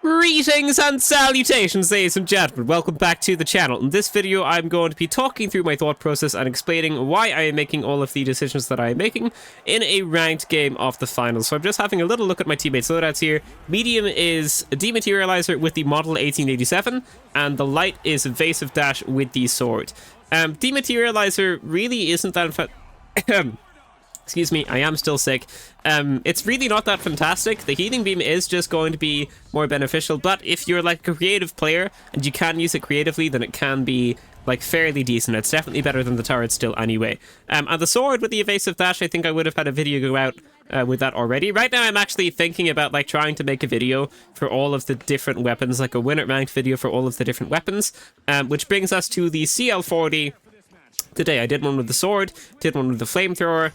Greetings and salutations, ladies and gentlemen. Welcome back to the channel. In this video, I'm going to be talking through my thought process and explaining why I am making all of the decisions that I am making in a ranked game of the finals. So I'm just having a little look at my teammates' loadouts here. Medium is a dematerializer with the model 1887, and the light is evasive dash with the sword. Dematerializer really isn't that excuse me, I am still sick. It's really not that fantastic. The healing beam is just going to be more beneficial, but if you're like a creative player and you can use it creatively, then it can be like fairly decent. It's definitely better than the turret still anyway. And the sword with the evasive dash, I think I would have had a video go out with that already. Right now I'm actually thinking about like trying to make a video for all of the different weapons, like a win at ranked video for all of the different weapons, which brings us to the CL40 today. I did one with the sword, did one with the flamethrower.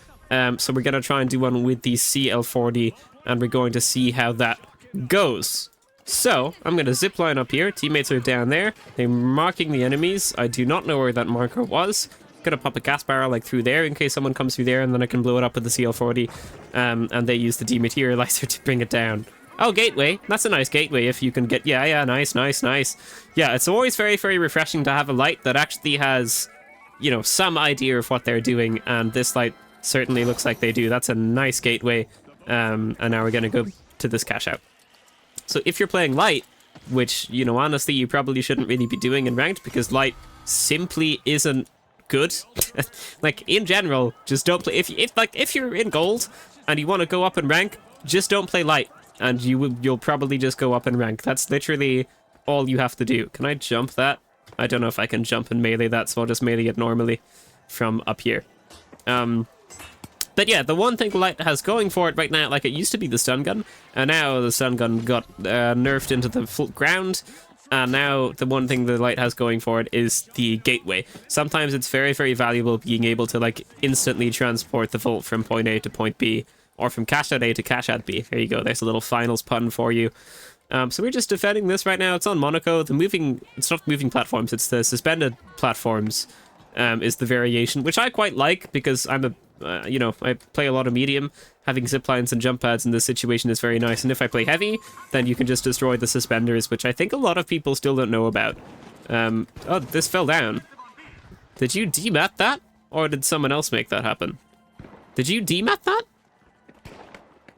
So we're going to try and do one with the CL40, and we're going to see how that goes. So, I'm going to zipline up here. Teammates are down there. They're marking the enemies. I do not know where that marker was. I'm going to pop a gas barrel like through there in case someone comes through there, and then I can blow it up with the CL40. And they use the dematerializer to bring it down. Oh, gateway. That's a nice gateway if you can get... Yeah, nice. Yeah, it's always very, very refreshing to have a light that actually has, you know, some idea of what they're doing, and this light certainly looks like they do. That's a nice gateway. And now we're going to go to this cash out. So if you're playing light, which, you know, honestly, you probably shouldn't really be doing in ranked because light simply isn't good. Like, in general, just don't play. If you're in gold and you want to go up in rank, just don't play light. And you'll probably just go up in rank. That's literally all you have to do. Can I jump that? I don't know if I can jump and melee that, so I'll just melee it normally from up here. But yeah, the one thing light has going for it right now, like it used to be the stun gun, and now the stun gun got nerfed into the full ground, and now the one thing the light has going for it is the gateway. Sometimes it's very, very valuable being able to like instantly transport the Volt from point A to point B, or from cashout A to cashout B. There you go, there's a little finals pun for you. So we're just defending this right now. It's on Monaco. It's not moving platforms, it's the suspended platforms. Is the variation, which I quite like because I'm I play a lot of medium. Having ziplines and jump pads in this situation is very nice. And if I play heavy, then you can just destroy the suspenders, which I think a lot of people still don't know about. Oh, this fell down. Did you demat that? Or did someone else make that happen? Did you demat that?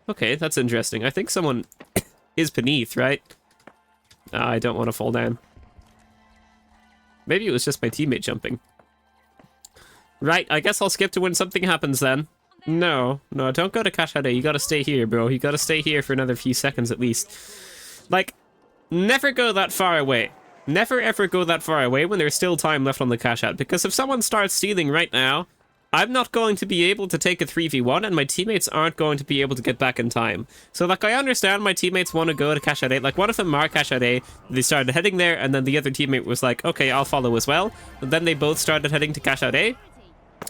Okay, that's interesting. I think someone is beneath, right? I don't want to fall down. Maybe it was just my teammate jumping. Right, I guess I'll skip to when something happens then. No, don't go to cashout A. You gotta stay here, bro. You gotta stay here for another few seconds at least. Like, never go that far away. Never ever go that far away when there's still time left on the cashout. Because if someone starts stealing right now, I'm not going to be able to take a 3v1, and my teammates aren't going to be able to get back in time. So, like, I understand my teammates want to go to cashout A. Like, one of them marked cashout A, they started heading there, and then the other teammate was like, okay, I'll follow as well. And then they both started heading to cashout A.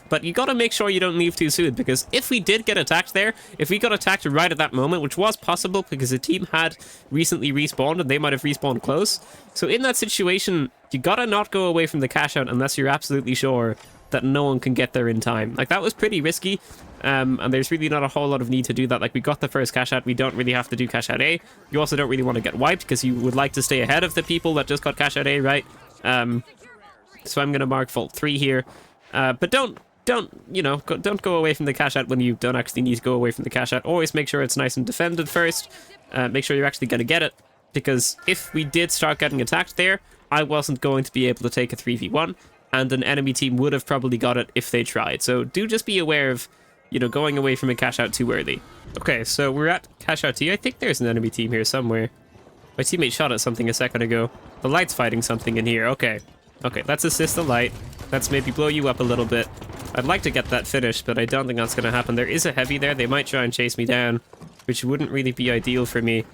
But you gotta make sure you don't leave too soon, because if we did get attacked there, if we got attacked right at that moment, which was possible because the team had recently respawned and they might have respawned close. So in that situation, you gotta not go away from the cash out unless you're absolutely sure that no one can get there in time. Like, that was pretty risky, and there's really not a whole lot of need to do that. Like, we got the first cash out, we don't really have to do cash out A. You also don't really want to get wiped because you would like to stay ahead of the people that just got cash out A, right? So I'm gonna mark Vault 3 here. But don't go away from the cash out when you don't actually need to go away from the cash out. Always make sure it's nice and defended first. Make sure you're actually going to get it, because if we did start getting attacked there, I wasn't going to be able to take a 3v1, and an enemy team would have probably got it if they tried. So do just be aware of, going away from a cash out too early. Okay, so we're at cash out T. I think there's an enemy team here somewhere. My teammate shot at something a second ago. The light's fighting something in here. Okay, let's assist the light. Let's maybe blow you up a little bit. I'd like to get that finished, but I don't think that's going to happen. There is a heavy there. They might try and chase me down, which wouldn't really be ideal for me.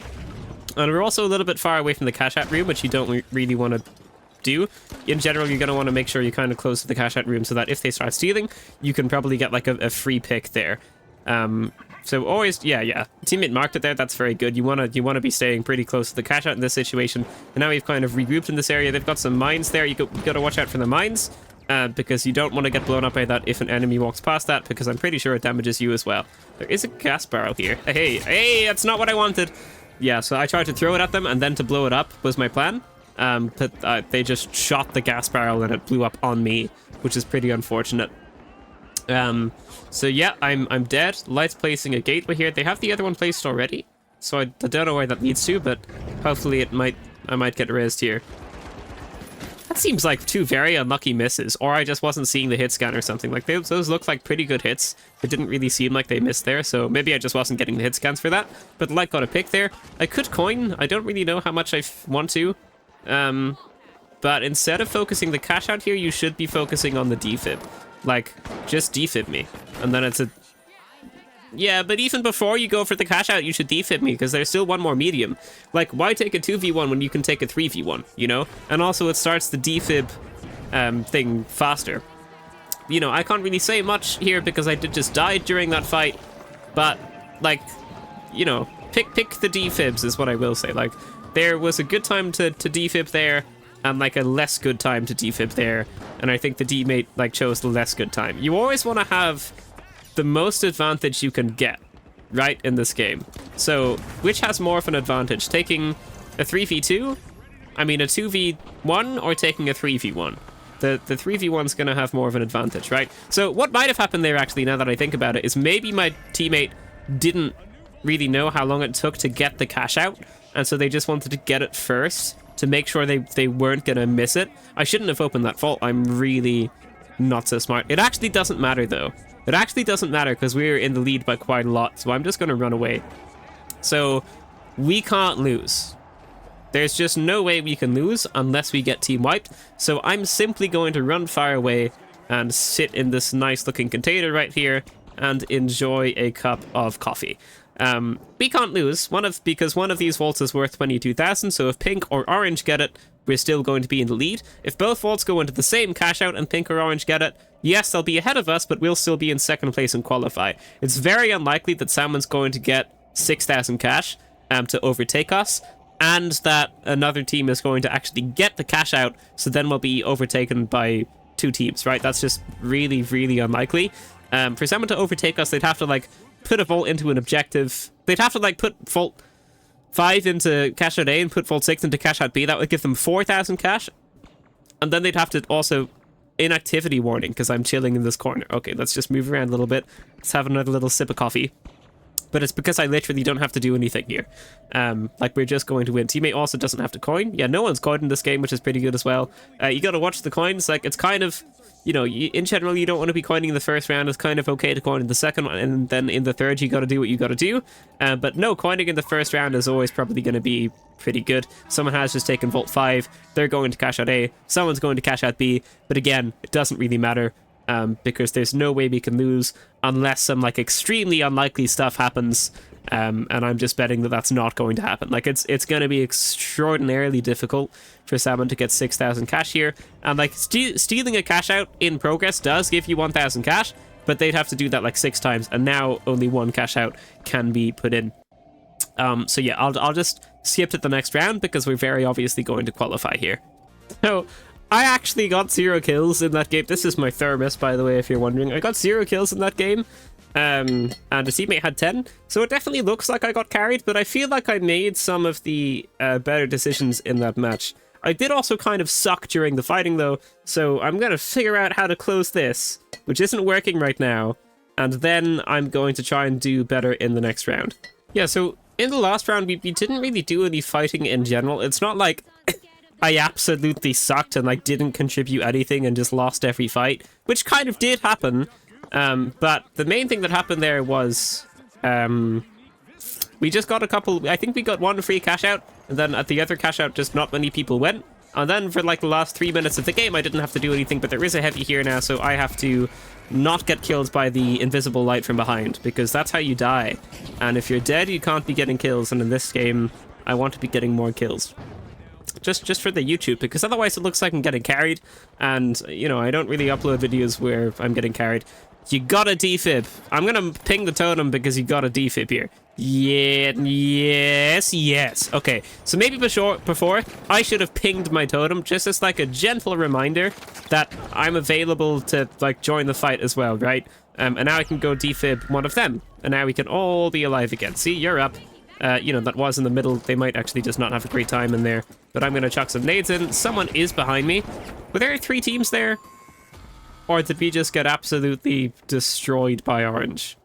And we're also a little bit far away from the cash out room, which you don't really want to do. In general, you're going to want to make sure you're kind of close to the cash out room so that if they start stealing, you can probably get like a free pick there. So always, yeah. Teammate marked it there. That's very good. You want to be staying pretty close to the cash out in this situation. And now we've kind of regrouped in this area. They've got some mines there. You got to watch out for the mines. Because you don't want to get blown up by that if an enemy walks past that, because I'm pretty sure it damages you as well. There is a gas barrel here. Hey, that's not what I wanted. Yeah, so I tried to throw it at them and then to blow it up was my plan. But they just shot the gas barrel and it blew up on me, which is pretty unfortunate. So yeah, I'm dead. Light's placing a gateway here. They have the other one placed already, so I don't know where that leads to, but hopefully I might get raised here. That seems like two very unlucky misses, or I just wasn't seeing the hit scan or something. Like those looked like pretty good hits. It didn't really seem like they missed there, so maybe I just wasn't getting the hit scans for that. But Light got a pick there. I could coin. I don't really know how much I want to. But instead of focusing the cash out here, you should be focusing on the defib. Like, just defib me. And then it's a... Yeah, but even before you go for the cash out, you should defib me, because there's still one more medium. Like, why take a 2v1 when you can take a 3v1, you know? And also it starts the defib thing faster. You know, I can't really say much here because I did just die during that fight. But, like, you know, pick the defibs is what I will say. Like, there was a good time to defib there, and like a less good time to defib there. And I think the D-mate like chose the less good time. You always want to have the most advantage you can get, right, in this game. So, which has more of an advantage? Taking a 3v2? I mean, a 2v1 or taking a 3v1? The 3v1's gonna have more of an advantage, right? So, what might have happened there, actually, now that I think about it, is maybe my teammate didn't really know how long it took to get the cash out, and so they just wanted to get it first to make sure they weren't gonna miss it. I shouldn't have opened that vault. I'm really not so smart. It actually doesn't matter, though. It actually doesn't matter because we're in the lead by quite a lot, so I'm just gonna run away. So, we can't lose. There's just no way we can lose unless we get team wiped. So I'm simply going to run far away and sit in this nice looking container right here and enjoy a cup of coffee. We can't lose because one of these vaults is worth 22,000, so if pink or orange get it, we're still going to be in the lead. If both vaults go into the same cash out and pink or orange get it, yes, they'll be ahead of us, but we'll still be in second place and qualify. It's very unlikely that someone's going to get 6,000 cash to overtake us, and that another team is going to actually get the cash out, so then we'll be overtaken by two teams, right? That's just really, really unlikely. For someone to overtake us, they'd have to, like, put a vault into an objective. They'd have to, like, put vault 5 into cash out A and put vault 6 into cash out B. That would give them 4,000 cash. And then they'd have to also... Inactivity warning, because I'm chilling in this corner. Okay, let's just move around a little bit. Let's have another little sip of coffee. But it's because I literally don't have to do anything here. Like, we're just going to win. Teammate also doesn't have to coin. Yeah, no one's coined in this game, which is pretty good as well. You gotta watch the coins. Like, it's kind of... You know, in general, you don't want to be coining in the first round. It's kind of okay to coin in the second one, and then in the third, you got to do what you got to do. But no, coining in the first round is always probably going to be pretty good. Someone has just taken vault 5. They're going to cash out A. Someone's going to cash out B. But again, it doesn't really matter because there's no way we can lose unless some like extremely unlikely stuff happens. And I'm just betting that that's not going to happen. Like, it's going to be extraordinarily difficult for someone to get 6,000 cash here. And, like, stealing a cash out in progress does give you 1,000 cash, but they'd have to do that, like, 6 times, and now only 1 cash out can be put in. So, yeah, I'll just skip to the next round, because we're very obviously going to qualify here. So, I actually got 0 kills in that game. This is my thermos, by the way, if you're wondering. I got 0 kills in that game. And a teammate had 10, so it definitely looks like I got carried, but I feel like I made some of the better decisions in that match. I did also kind of suck during the fighting, though, so I'm gonna figure out how to close this, which isn't working right now, and then I'm going to try and do better in the next round. Yeah, so in the last round, we didn't really do any fighting in general. It's not like I absolutely sucked and like didn't contribute anything and just lost every fight, which kind of did happen. But the main thing that happened there was, we just got a couple, I think we got 1 free cash out, and then at the other cash out, just not many people went. And then for like the last 3 minutes of the game, I didn't have to do anything, but there is a heavy here now, so I have to not get killed by the invisible light from behind, because that's how you die. And if you're dead, you can't be getting kills, and in this game, I want to be getting more kills. Just for the YouTube, because otherwise it looks like I'm getting carried, and, you know, I don't really upload videos where I'm getting carried. You got a defib. I'm gonna ping the totem because you got a defib here. Yeah, yes. Okay, so maybe before I should have pinged my totem just as like a gentle reminder that I'm available to like join the fight as well, right? And now I can go defib one of them, and now we can all be alive again. See, you're up. you know, that was in the middle, they might actually just not have a great time in there. But I'm going to chuck some nades in. Someone is behind me. Were there 3 teams there? Or did we just get absolutely destroyed by orange?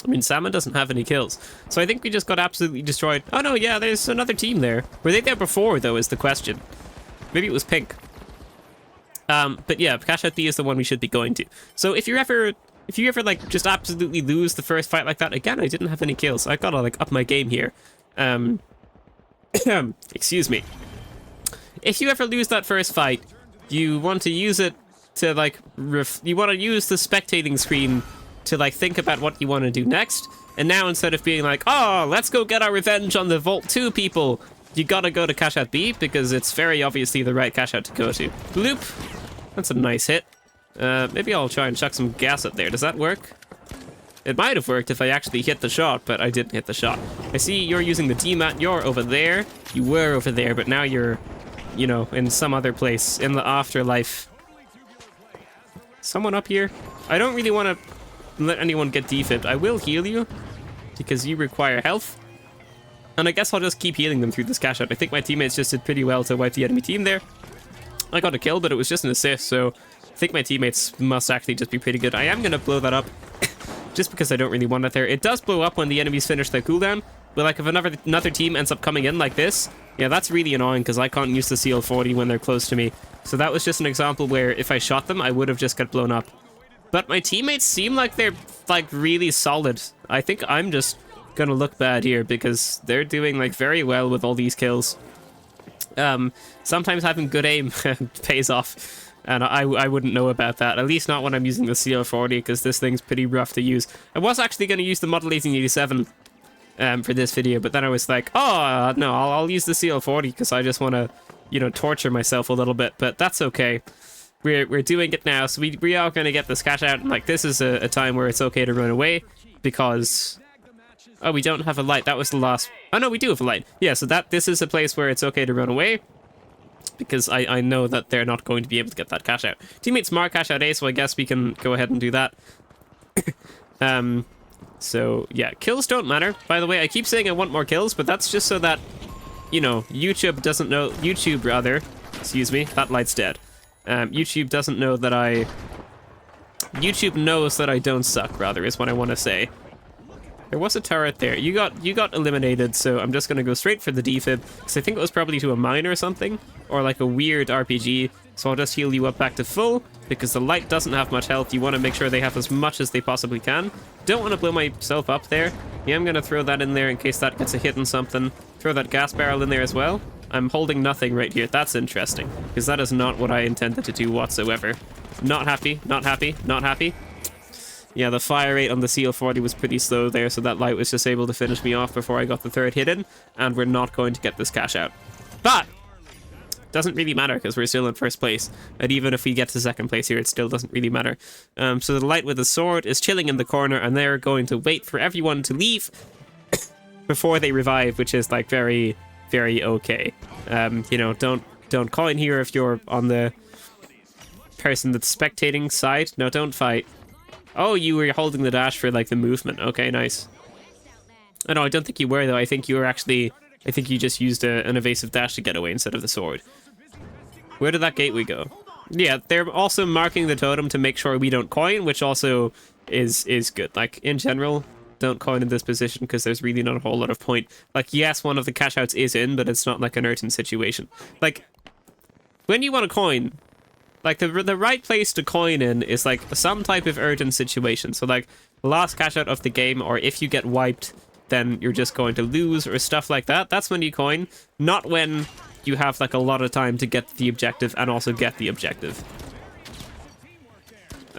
I mean, Salmon doesn't have any kills. So I think we just got absolutely destroyed. Oh no, yeah, there's another team there. Were they there before, though, is the question. Maybe it was pink. But yeah, cashout B is the one we should be going to. So if you ever like just absolutely lose the first fight like that, again, I didn't have any kills. I gotta like up my game here. Excuse me. If you ever lose that first fight, you want to use it to like you want to use the spectating screen to like think about what you want to do next. And now instead of being like, oh, let's go get our revenge on the Vault 2 people, you gotta go to cashout B because it's very obviously the right cashout to go to. Bloop. That's a nice hit. Maybe I'll try and chuck some gas up there. Does that work? It might have worked if I actually hit the shot, but I didn't hit the shot. I see you're using the D-mat. You're over there. You were over there, but now you're, you know, in some other place in the afterlife. Someone up here? I don't really want to let anyone get defibbed. I will heal you because you require health. And I guess I'll just keep healing them through this cash out. I think my teammates just did pretty well to wipe the enemy team there. I got a kill, but it was just an assist, so I think my teammates must actually just be pretty good. I am going to blow that up just because I don't really want it there. It does blow up when the enemies finish their cooldown, but like if another team ends up coming in like this, yeah, that's really annoying because I can't use the CL40 when they're close to me. So that was just an example where if I shot them, I would have just got blown up. But my teammates seem like they're like really solid. I think I'm just gonna look bad here because they're doing like very well with all these kills. Sometimes having good aim pays off, and I wouldn't know about that, at least not when I'm using the CL40 because this thing's pretty rough to use. I was actually going to use the Model 1887 for this video, but then I was like, oh no, I'll use the CL40 because I just want to, you know, torture myself a little bit, but that's okay. We're doing it now, so we are going to get this cash out, and like this is a time where it's okay to run away because... Oh, we don't have a light. That was the last... Oh, no, we do have a light. Yeah, so this is a place where it's okay to run away because I know that they're not going to be able to get that cash out. Teammates mark cash out A, so I guess we can go ahead and do that. So, yeah, kills don't matter. By the way, I keep saying I want more kills, but that's just so that, you know, YouTube doesn't know... YouTube, rather. Excuse me. That light's dead. YouTube doesn't know that I... YouTube knows that I don't suck, rather, is what I want to say. There was a turret there. You got eliminated, so I'm just gonna go straight for the defib, because I think it was probably to a mine or something, or like a weird RPG, so I'll just heal you up back to full, because the light doesn't have much health. You want to make sure they have as much as they possibly can. Don't want to blow myself up there. Yeah, I'm gonna throw that in there in case that gets a hit on something. Throw that gas barrel in there as well. I'm holding nothing right here. That's interesting, because that is not what I intended to do whatsoever. Not happy, not happy, not happy. Yeah, the fire rate on the CL40 was pretty slow there, so that light was just able to finish me off before I got the third hit in, and we're not going to get this cash out. But doesn't really matter because we're still in first place, and even if we get to second place here, it still doesn't really matter. So the light with the sword is chilling in the corner, and they're going to wait for everyone to leave before they revive, which is like very, very okay. You know, don't coin here if you're on the person that's spectating side. No, don't fight. Oh, you were holding the dash for, like, the movement. Okay, nice. Oh, no, I don't think you were, though. I think you were actually... I think you just used an evasive dash to get away instead of the sword. Where did that gateway go? Yeah, they're also marking the totem to make sure we don't coin, which also is good. Like, in general, don't coin in this position because there's really not a whole lot of point. Like, yes, one of the cash outs is in, but it's not like an urgent situation. Like, when you want to coin... Like, the right place to coin in is, like, some type of urgent situation. So, like, the last cash out of the game, or if you get wiped, then you're just going to lose, or stuff like that. That's when you coin. Not when you have, like, a lot of time to get the objective and also get the objective.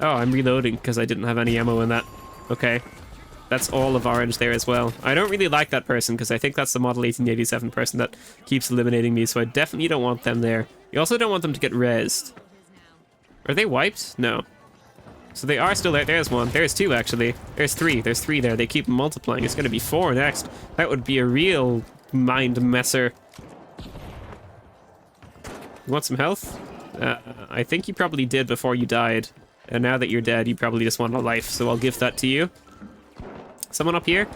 Oh, I'm reloading because I didn't have any ammo in that. Okay. That's all of orange there as well. I don't really like that person because I think that's the Model 1887 person that keeps eliminating me, so I definitely don't want them there. You also don't want them to get rezzed. Are they wiped? No. So they are still there. There's one. There's two, actually. There's three. There's three there. They keep multiplying. It's going to be 4 next. That would be a real mind messer. You want some health? I think you probably did before you died. And now that you're dead, you probably just want a life. So I'll give that to you. Someone up here?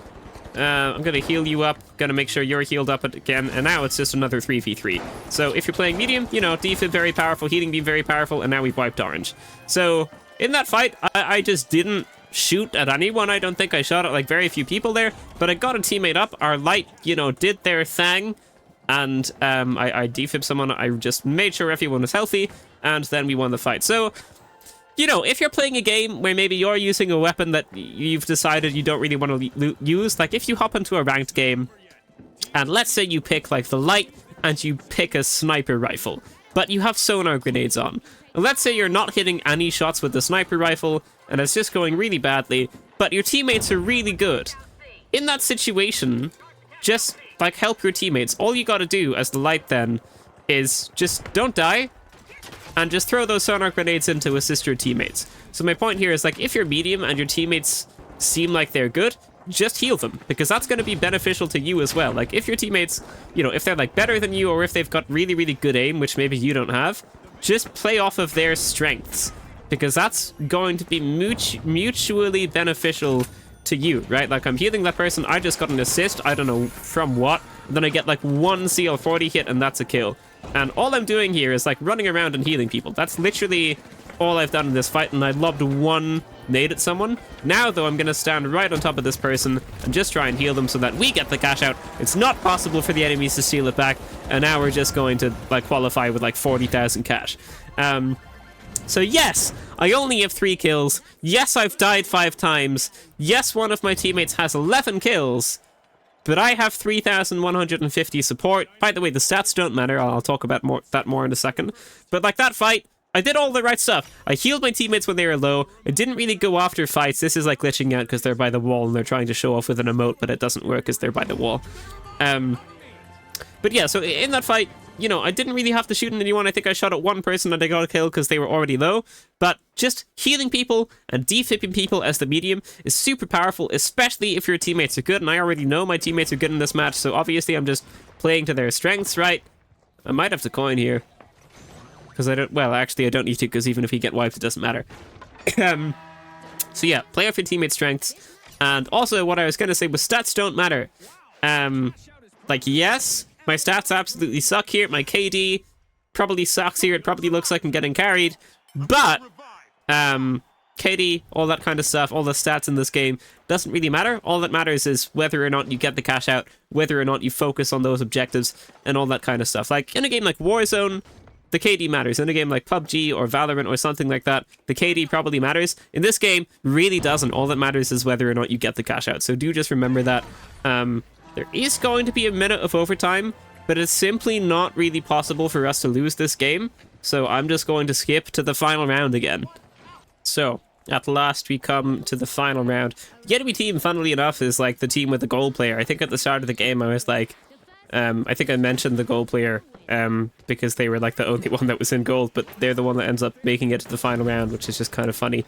I'm gonna heal you up, gonna make sure you're healed up again, and now it's just another 3v3. So if you're playing medium, you know, defib very powerful, healing beam very powerful, and now we've wiped orange. So in that fight, I just didn't shoot at anyone. I don't think I shot at like very few people there, but I got a teammate up. Our light, you know, did their thing, and I defibbed someone. I just made sure everyone was healthy, and then we won the fight. So, you know, if you're playing a game where maybe you're using a weapon that you've decided you don't really want to use, like if you hop into a ranked game, and let's say you pick like the light, and you pick a sniper rifle, but you have sonar grenades on. Let's say you're not hitting any shots with the sniper rifle, and it's just going really badly, but your teammates are really good. In that situation, just like help your teammates. All you gotta do as the light then is just don't die, and just throw those sonar grenades in to assist your teammates. So my point here is, like, if you're medium and your teammates seem like they're good, just heal them, because that's going to be beneficial to you as well. Like, if your teammates, you know, if they're, like, better than you, or if they've got really, really good aim, which maybe you don't have, just play off of their strengths, because that's going to be mutually beneficial to you, right? Like, I'm healing that person, I just got an assist, I don't know from what, then I get, like, one CL40 hit, and that's a kill. And all I'm doing here is like running around and healing people. That's literally all I've done in this fight, and I lobbed one nade at someone. Now, though, I'm going to stand right on top of this person and just try and heal them so that we get the cash out. It's not possible for the enemies to steal it back, and now we're just going to like qualify with like 40,000 cash. So yes, I only have 3 kills. Yes, I've died 5 times. Yes, one of my teammates has 11 kills. But I have 3,150 support. By the way, the stats don't matter. I'll talk about that more in a second. But like that fight, I did all the right stuff. I healed my teammates when they were low. I didn't really go after fights. This is like glitching out because they're by the wall and they're trying to show off with an emote, but it doesn't work because they're by the wall. But yeah, so in that fight, you know, I didn't really have to shoot at anyone. I think I shot at one person and I got a kill because they were already low. But just healing people and defibbing people as the medium is super powerful, especially if your teammates are good. And I already know my teammates are good in this match, so obviously I'm just playing to their strengths, right? I might have to coin here. Because I don't... Well, actually, I don't need to, because even if he get wiped, it doesn't matter. So yeah, play off your teammates' strengths. And also, what I was going to say was stats don't matter. Like, yes... My stats absolutely suck here. My KD probably sucks here. It probably looks like I'm getting carried. But, KD, all that kind of stuff, all the stats in this game, doesn't really matter. All that matters is whether or not you get the cash out, whether or not you focus on those objectives, and all that kind of stuff. Like, in a game like Warzone, the KD matters. In a game like PUBG or Valorant or something like that, the KD probably matters. In this game, really doesn't. All that matters is whether or not you get the cash out. So do just remember that. There is going to be a minute of overtime, but it's simply not really possible for us to lose this game. So I'm just going to skip to the final round again. So, at last we come to the final round. The enemy team, funnily enough, is like the team with the gold player. I think at the start of the game I was like, I think I mentioned the gold player because they were like the only one that was in gold, but they're the one that ends up making it to the final round, which is just kind of funny.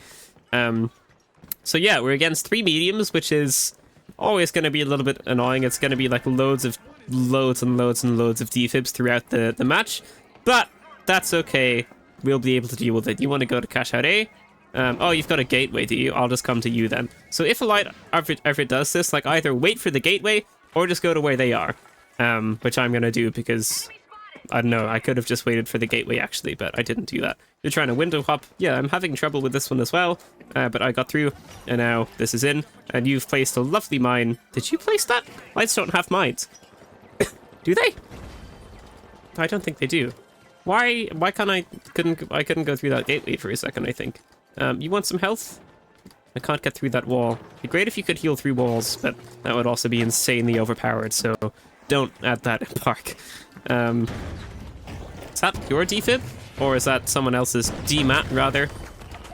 So yeah, we're against 3 mediums, which is always going to be a little bit annoying. It's going to be like loads and loads of defibs throughout the match, but that's okay. We'll be able to deal with it. You want to go to cash out A? Oh, you've got a gateway, do you? I'll just come to you then. So if a light ever does this, like either wait for the gateway or just go to where they are, which I'm going to do because, I don't know, I could have just waited for the gateway actually, but I didn't do that. You're trying to window hop. Yeah, I'm having trouble with this one as well, but I got through, and now this is in, and you've placed a lovely mine. Did you place that? Lights don't have mines. Do they? I don't think they do. Why can't I couldn't go through that gateway for a second, I think. You want some health? I can't get through that wall. It'd be great if you could heal through walls, but that would also be insanely overpowered, so don't add that in Park. Is that your defib? Or is that someone else's demat, rather?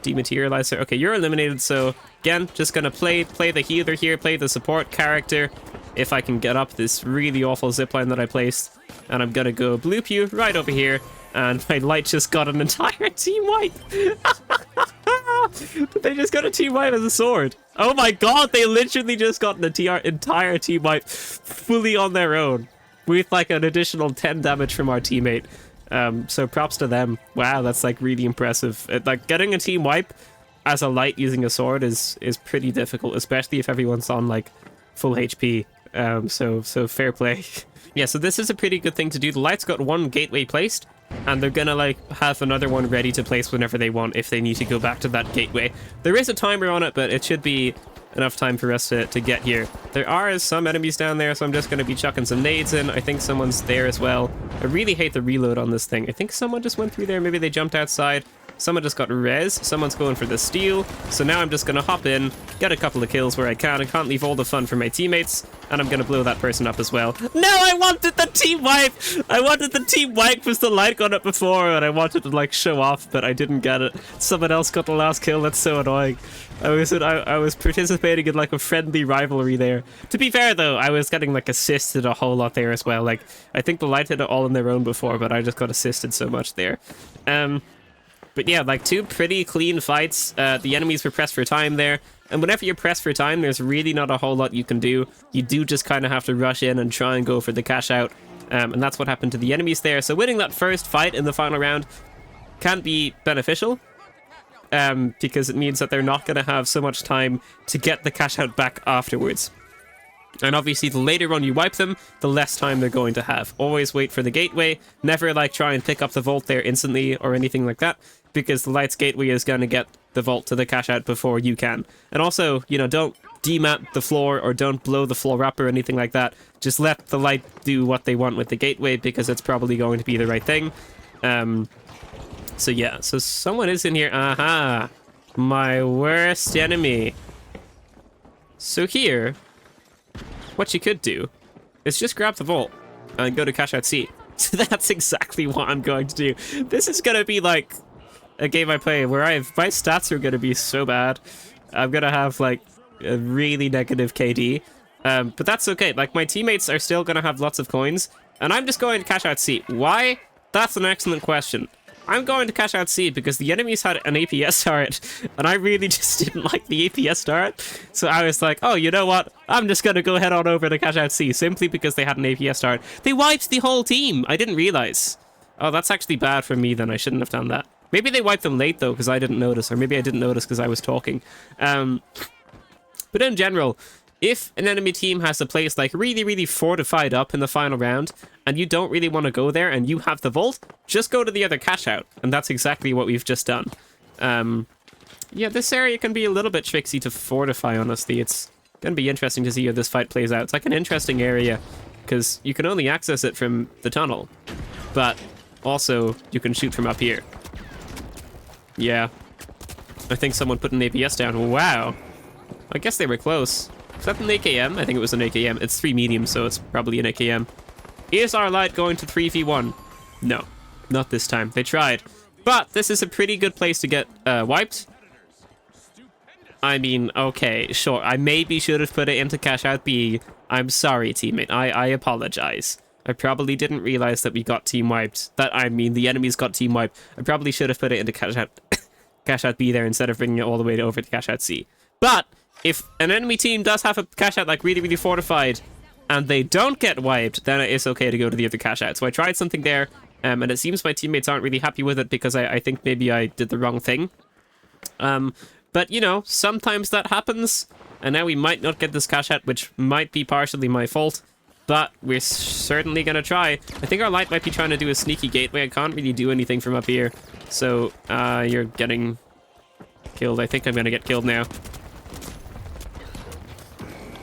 Dematerializer. Okay, you're eliminated, so again, just gonna play the healer here, play the support character. If I can get up this really awful zipline that I placed. And I'm gonna go bloop you right over here. And my light just got an entire team wipe. They just got a team wipe as a sword. Oh my god, they literally just got an entire team wipe fully on their own. With like an additional 10 damage from our teammate. So props to them. Wow, that's like really impressive. Like getting a team wipe as a light using a sword is pretty difficult, especially if everyone's on like full HP. So fair play. Yeah, so this is a pretty good thing to do. The light's got one gateway placed, and they're gonna like have another one ready to place whenever they want if they need to go back to that gateway. There is a timer on it, but it should be enough time for us to get here. There are some enemies down there, so I'm just gonna be chucking some nades in. I think someone's there as well. I really hate the reload on this thing. I think someone just went through there. Maybe they jumped outside. Someone just got res. Someone's going for the steal. So now I'm just going to hop in, get a couple of kills where I can. I can't leave all the fun for my teammates. And I'm going to blow that person up as well. No, I wanted the team wipe! I wanted the team wipe with the light gun up before. And I wanted to like show off, but I didn't get it. Someone else got the last kill. That's so annoying. I was participating in like a friendly rivalry there. To be fair though, I was getting like assisted a whole lot there as well. Like I think the light hit it all on their own before, but I just got assisted so much there. But yeah, like two pretty clean fights. The enemies were pressed for time there. And whenever you're pressed for time, there's really not a whole lot you can do. You do just kind of have to rush in and try and go for the cash out. And that's what happened to the enemies there. So winning that first fight in the final round can be beneficial. Because it means that they're not going to have so much time to get the cash out back afterwards. And obviously, the later on you wipe them, the less time they're going to have. Always wait for the gateway. Never, like, try and pick up the vault there instantly or anything like that. Because the light's gateway is going to get the vault to the cash out before you can. And also, you know, don't demat the floor or don't blow the floor up or anything like that. Just let the light do what they want with the gateway because it's probably going to be the right thing. So yeah, so someone is in here. Aha! My worst enemy. So here, what you could do is just grab the vault and go to cash out C. So that's exactly what I'm going to do. This is going to be like a game I play where my stats are going to be so bad. I'm going to have like a really negative KD. But that's okay. Like my teammates are still going to have lots of coins and I'm just going to cash out C. Why? That's an excellent question. I'm going to cash out C because the enemies had an APS turret and I really just didn't like the APS turret. So I was like, oh, you know what? I'm just going to go head on over to cash out C simply because they had an APS turret. They wiped the whole team. I didn't realize. Oh, that's actually bad for me then. I shouldn't have done that. Maybe they wiped them late though because I didn't notice, or maybe I didn't notice because I was talking. But in general, if an enemy team has a place like really, really fortified up in the final round, and you don't really want to go there and you have the vault, just go to the other cash out. And that's exactly what we've just done. Yeah, this area can be a little bit tricksy to fortify, honestly. It's going to be interesting to see how this fight plays out. It's like an interesting area, because you can only access it from the tunnel. But also, you can shoot from up here. Yeah. I think someone put an APS down. Wow. I guess they were close. Is that an AKM? I think it was an AKM. It's 3 medium, so it's probably an AKM. Is our light going to 3v1? No, not this time. They tried. But this is a pretty good place to get wiped. I mean, okay, sure. I maybe should have put it into cash out B. I'm sorry, teammate. I apologize. I probably didn't realize that we got team wiped. I mean, the enemies got team wiped. I probably should have put it into cash out B there instead of bringing it all the way over to cash out C. But if an enemy team does have a cash out like really, really fortified and they don't get wiped, then it is okay to go to the other cash out. So I tried something there, and it seems my teammates aren't really happy with it because I think maybe I did the wrong thing. But, you know, sometimes that happens, and now we might not get this cash out, which might be partially my fault, but we're certainly going to try. I think our light might be trying to do a sneaky gateway. I can't really do anything from up here, so you're getting killed. I think I'm going to get killed now.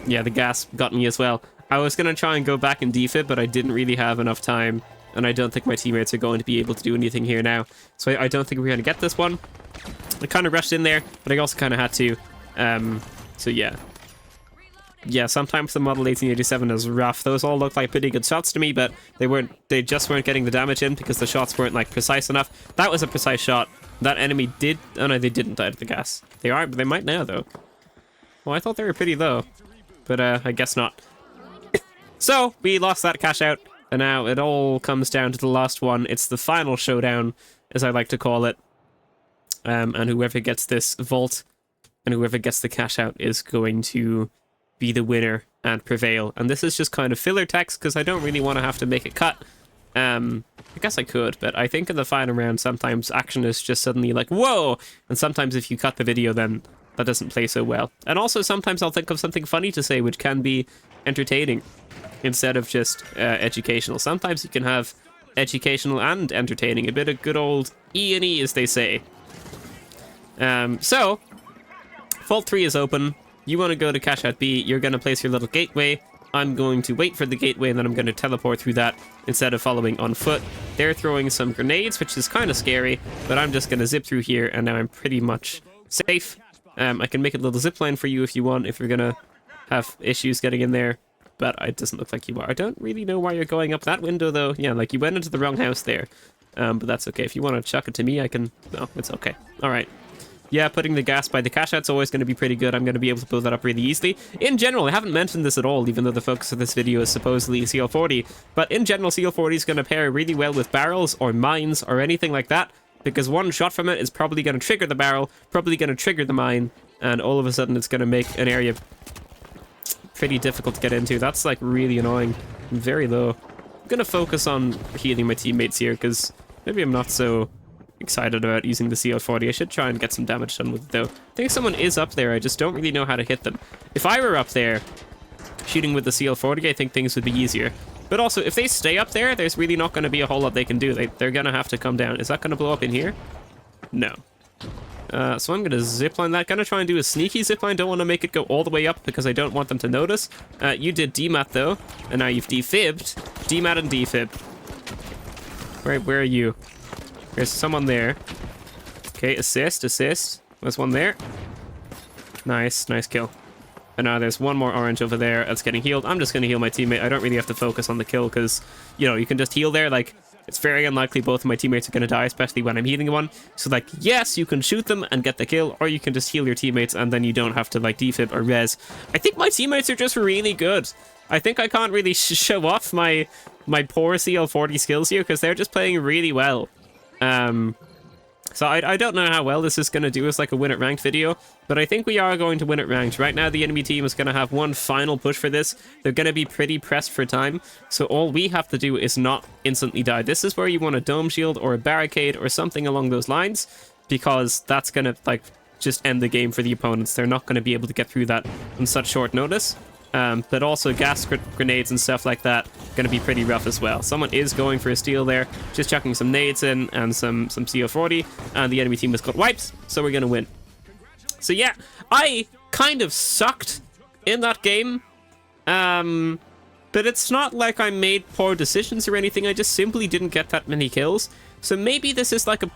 Yeah, the gas got me as well. I was going to try and go back and defib, but I didn't really have enough time, and I don't think my teammates are going to be able to do anything here now. So I don't think we're going to get this one. I kind of rushed in there, but I also kind of had to. So yeah. Yeah, sometimes the Model 1887 is rough. Those all look like pretty good shots to me, but they just weren't getting the damage in because the shots weren't like precise enough. That was a precise shot. That enemy did... Oh no, they didn't die to the gas. They are, but they might now though. Well, I thought they were pretty low, but I guess not. So, we lost that cash out, and now it all comes down to the last one. It's the final showdown, as I like to call it. And whoever gets this vault and whoever gets the cash out is going to be the winner and prevail. And this is just kind of filler text because I don't really want to have to make a cut. I guess I could, but I think in the final round sometimes action is just suddenly like, whoa! And sometimes if you cut the video, then that doesn't play so well. And also sometimes I'll think of something funny to say which can be entertaining instead of just educational. Sometimes you can have educational and entertaining, a bit of good old E&E, as they say. So Vault 3 is open. You want to go to cashout B, you're going to place your little gateway. I'm going to wait for the gateway, and then I'm going to teleport through that instead of following on foot. They're throwing some grenades, which is kind of scary, but I'm just going to zip through here, and now I'm pretty much safe. I can make a little zip line for you if you want, if you're going to have issues getting in there, but it doesn't look like you are. I don't really know why you're going up that window, though. Yeah, like you went into the wrong house there, but that's okay. If you want to chuck it to me, I can... No, it's okay. All right. Yeah, putting the gas by the cashout's always going to be pretty good. I'm going to be able to pull that up really easily. In general, I haven't mentioned this at all, even though the focus of this video is supposedly CL40. But in general, CL40 is going to pair really well with barrels or mines or anything like that, because one shot from it is probably going to trigger the barrel, probably going to trigger the mine, and all of a sudden it's going to make an area pretty difficult to get into. That's like really annoying. I'm very low. I'm going to focus on healing my teammates here, because maybe I'm not so excited about using the CL40. I should try and get some damage done with it, though. I think someone is up there. I just don't really know how to hit them. If I were up there shooting with the CL40, I think things would be easier. But also, if they stay up there, there's really not going to be a whole lot they can do. They're going to have to come down. Is that going to blow up in here? No. So I'm going to zipline that. Going to try and do a sneaky zipline. Don't want to make it go all the way up because I don't want them to notice. You did demat, though, and now you've defibbed. Demat and defib. Where are you? There's someone there. Okay, assist. There's one there. Nice kill. And now there's one more orange over there that's getting healed. I'm just going to heal my teammate. I don't really have to focus on the kill because, you know, you can just heal there. Like, it's very unlikely both of my teammates are going to die, especially when I'm healing one. So, like, yes, you can shoot them and get the kill, or you can just heal your teammates and then you don't have to, like, defib or res. I think my teammates are just really good. I think I can't really show off my poor CL40 skills here because they're just playing really well. So I don't know how well this is going to do as like a win at ranked video, but I think we are going to win at ranked. Right now, the enemy team is going to have one final push for this. They're going to be pretty pressed for time, so all we have to do is not instantly die. This is where you want a dome shield or a barricade or something along those lines, because that's going to like just end the game for the opponents. They're not going to be able to get through that on such short notice. But also gas grenades and stuff like that going to be pretty rough as well. Someone is going for a steal there, just chucking some nades in and some CL40, and the enemy team has got wipes, so we're going to win. So yeah, I kind of sucked in that game, but it's not like I made poor decisions or anything. I just simply didn't get that many kills. So maybe this is like a...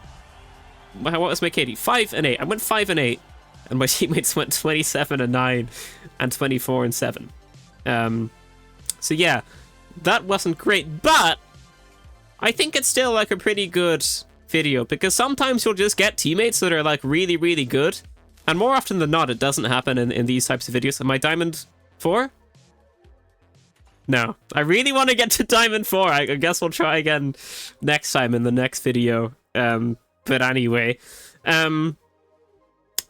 What was my KD? 5 and 8. I went 5 and 8. And my teammates went 27 and 9 and 24 and 7. So yeah, that wasn't great, but I think it's still like a pretty good video, because sometimes you'll just get teammates that are like really, really good. And more often than not, it doesn't happen in these types of videos. Am I Diamond 4? No. I really want to get to Diamond 4. I guess we'll try again next time in the next video. But anyway,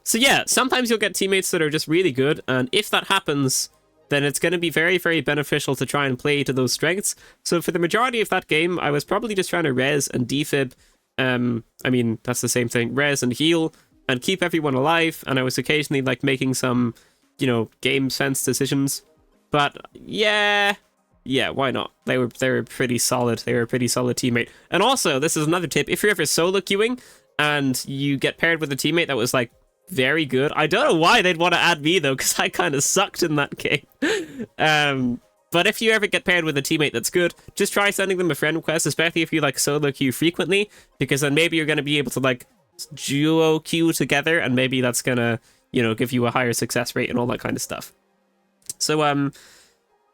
so yeah, sometimes you'll get teammates that are just really good, and if that happens, then it's going to be very, very beneficial to try and play to those strengths. So for the majority of that game, I was probably just trying to res and defib. I mean, that's the same thing. Res and heal and keep everyone alive, and I was occasionally like making some, you know, game sense decisions. But yeah, why not? They were pretty solid. They were a pretty solid teammate. And also, this is another tip: if you're ever solo queuing and you get paired with a teammate that was like very good. I don't know why they'd want to add me though, because I kind of sucked in that game. But if you ever get paired with a teammate that's good, just try sending them a friend request, especially if you like solo queue frequently, because then maybe you're going to be able to like duo queue together, and maybe that's going to, you know, give you a higher success rate and all that kind of stuff. So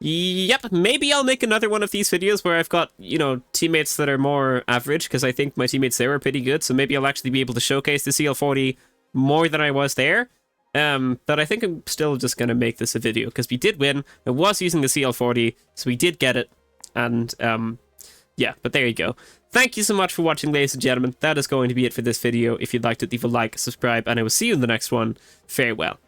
yep, maybe I'll make another one of these videos where I've got, you know, teammates that are more average, because I think my teammates there are pretty good, so maybe I'll actually be able to showcase the CL40 more than I was there. But I think I'm still just going to make this a video, because we did win. I was using the CL40, so we did get it. And yeah, but there you go. Thank you so much for watching, ladies and gentlemen. That is going to be it for this video. If you'd like to leave a like, subscribe, and I will see you in the next one. Farewell.